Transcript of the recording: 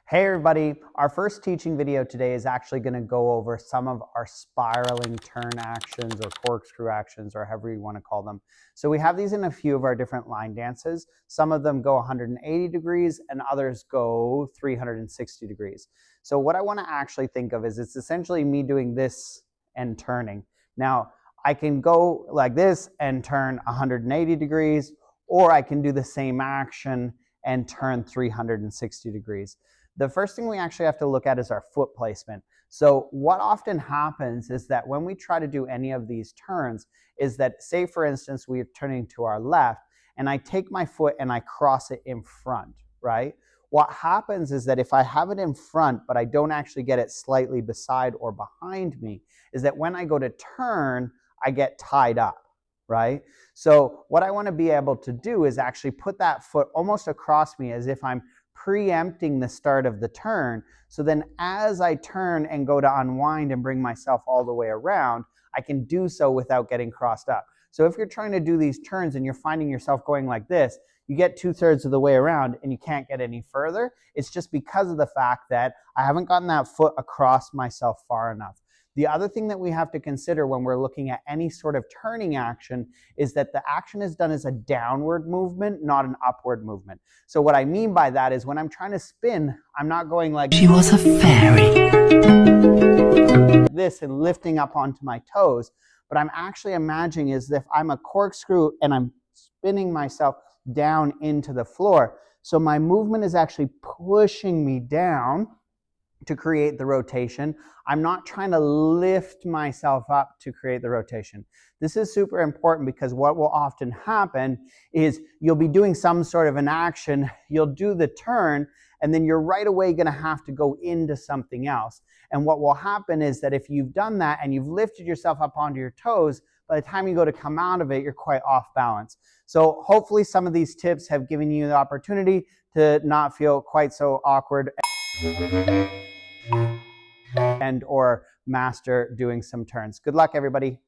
Hey everybody, our first teaching video today is actually going to go over some of our spiraling turn actions or corkscrew actions or however you want to call them. So we have these in a few of our different line dances. Some of them go 180 degrees and others go 360 degrees. So what I want to actually think of is it's essentially me doing this and turning. Now I can go like this and turn 180 degrees, or I can do the same action and turn 360 degrees. The first thing we actually have to look at is our foot placement. So what often happens is that when we try to do any of these turns is that, say for instance, we are turning to our left and I take my foot and I cross it in front, right? What happens is that if I have it in front, but I don't actually get it slightly beside or behind me, is that when I go to turn, I get tied up, right? So what I want to be able to do is actually put that foot almost across me as if I'm preempting the start of the turn. So then as I turn and go to unwind and bring myself all the way around, I can do so without getting crossed up. So if you're trying to do these turns and you're finding yourself going like this, you get 2/3 of the way around and you can't get any further. It's just because of the fact that I haven't gotten that foot across myself far enough. The other thing that we have to consider when we're looking at any sort of turning action is that the action is done as a downward movement, not an upward movement. So what I mean by that is when I'm trying to spin, I'm not going like she was a fairy this and lifting up onto my toes, but I'm actually imagining as if I'm a corkscrew and I'm spinning myself down into the floor. So my movement is actually pushing me down to create the rotation. I'm not trying to lift myself up to create the rotation. This is super important because what will often happen is you'll be doing some sort of an action, you'll do the turn, and then you're right away going to have to go into something else. And what will happen is that if you've done that and you've lifted yourself up onto your toes, by the time you go to come out of it, you're quite off balance. So hopefully some of these tips have given you the opportunity to not feel quite so awkward and or master doing some turns. Good luck, everybody.